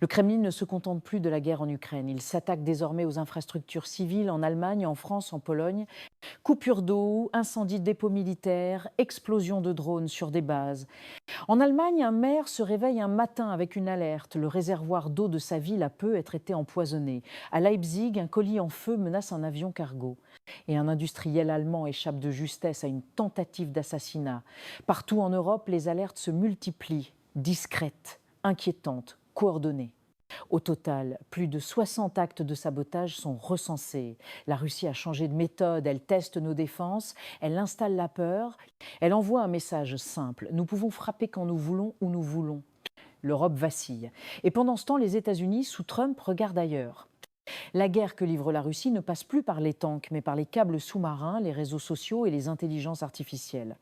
Le Kremlin ne se contente plus de la guerre en Ukraine. Il s'attaque désormais aux infrastructures civiles en Allemagne, en France, en Pologne. Coupures d'eau, incendies de dépôts militaires, explosions de drones sur des bases. En Allemagne, un maire se réveille un matin avec une alerte. Le réservoir d'eau de sa ville a peut être été empoisonné. À Leipzig, un colis en feu menace un avion cargo. Et un industriel allemand échappe de justesse à une tentative d'assassinat. Partout en Europe, les alertes se multiplient, discrètes, inquiétantes, coordonnées. Au total, plus de 60 actes de sabotage sont recensés. La Russie a changé de méthode, elle teste nos défenses, elle installe la peur, elle envoie un message simple. Nous pouvons frapper quand nous voulons, où nous voulons. L'Europe vacille. Et pendant ce temps, les États-Unis, sous Trump, regardent ailleurs. La guerre que livre la Russie ne passe plus par les tanks, mais par les câbles sous-marins, les réseaux sociaux et les intelligences artificielles.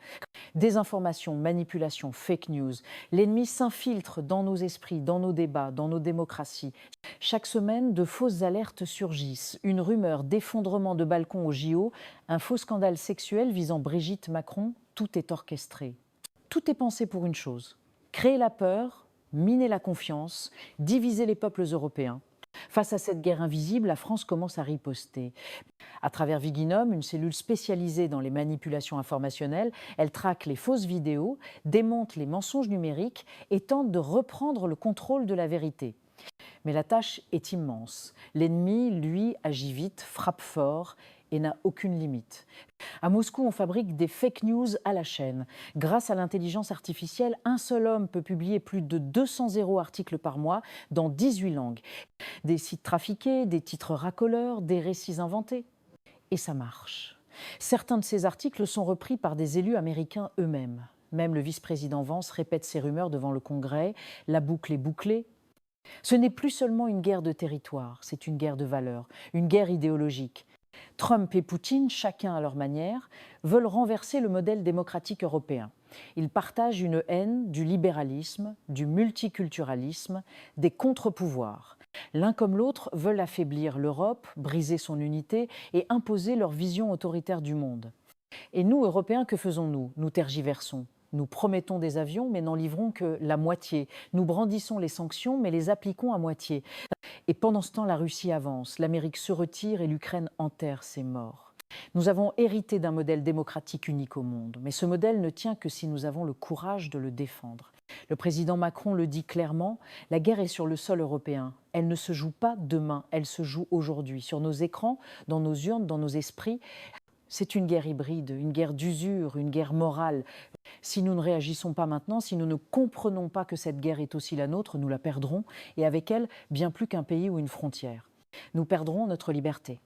Désinformation, manipulation, fake news. L'ennemi s'infiltre dans nos esprits, dans nos débats, dans nos démocraties. Chaque semaine, de fausses alertes surgissent. Une rumeur d'effondrement de balcon au JO, un faux scandale sexuel visant Brigitte Macron, tout est orchestré. Tout est pensé pour une chose: créer la peur, miner la confiance, diviser les peuples européens. Face à cette guerre invisible, la France commence à riposter. À travers Viginum, une cellule spécialisée dans les manipulations informationnelles, elle traque les fausses vidéos, démonte les mensonges numériques et tente de reprendre le contrôle de la vérité. Mais la tâche est immense. L'ennemi, lui, agit vite, frappe fort et n'a aucune limite. À Moscou, on fabrique des fake news à la chaîne. Grâce à l'intelligence artificielle, un seul homme peut publier plus de 200 articles par mois dans 18 langues. Des sites trafiqués, des titres racoleurs, des récits inventés. Et ça marche. Certains de ces articles sont repris par des élus américains eux-mêmes. Même le vice-président Vance répète ces rumeurs devant le Congrès. La boucle est bouclée. Ce n'est plus seulement une guerre de territoire, c'est une guerre de valeurs, une guerre idéologique. Trump et Poutine, chacun à leur manière, veulent renverser le modèle démocratique européen. Ils partagent une haine du libéralisme, du multiculturalisme, des contre-pouvoirs. L'un comme l'autre veulent affaiblir l'Europe, briser son unité et imposer leur vision autoritaire du monde. Et nous, Européens, que faisons-nous? Nous tergiversons. Nous promettons des avions, mais n'en livrons que la moitié. Nous brandissons les sanctions, mais les appliquons à moitié. Et pendant ce temps, la Russie avance, l'Amérique se retire et l'Ukraine enterre ses morts. Nous avons hérité d'un modèle démocratique unique au monde, mais ce modèle ne tient que si nous avons le courage de le défendre. Le président Macron le dit clairement, la guerre est sur le sol européen. Elle ne se joue pas demain, elle se joue aujourd'hui, sur nos écrans, dans nos urnes, dans nos esprits. C'est une guerre hybride, une guerre d'usure, une guerre morale. Si nous ne réagissons pas maintenant, si nous ne comprenons pas que cette guerre est aussi la nôtre, nous la perdrons, et avec elle, bien plus qu'un pays ou une frontière. Nous perdrons notre liberté.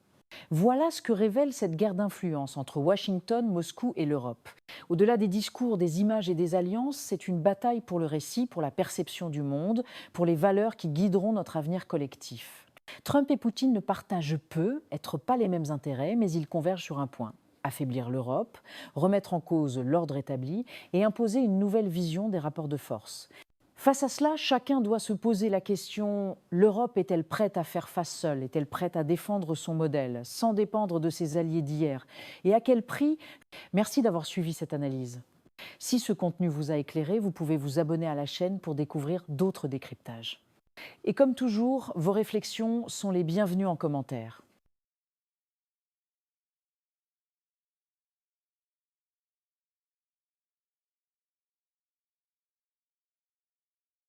Voilà ce que révèle cette guerre d'influence entre Washington, Moscou et l'Europe. Au-delà des discours, des images et des alliances, c'est une bataille pour le récit, pour la perception du monde, pour les valeurs qui guideront notre avenir collectif. Trump et Poutine ne partagent peut-être pas les mêmes intérêts, mais ils convergent sur un point: affaiblir l'Europe, remettre en cause l'ordre établi et imposer une nouvelle vision des rapports de force. Face à cela, chacun doit se poser la question: l'Europe est-elle prête à faire face seule? Est-elle prête à défendre son modèle, sans dépendre de ses alliés d'hier? Et à quel prix? Merci d'avoir suivi cette analyse. Si ce contenu vous a éclairé, vous pouvez vous abonner à la chaîne pour découvrir d'autres décryptages. Et comme toujours, vos réflexions sont les bienvenues en commentaire.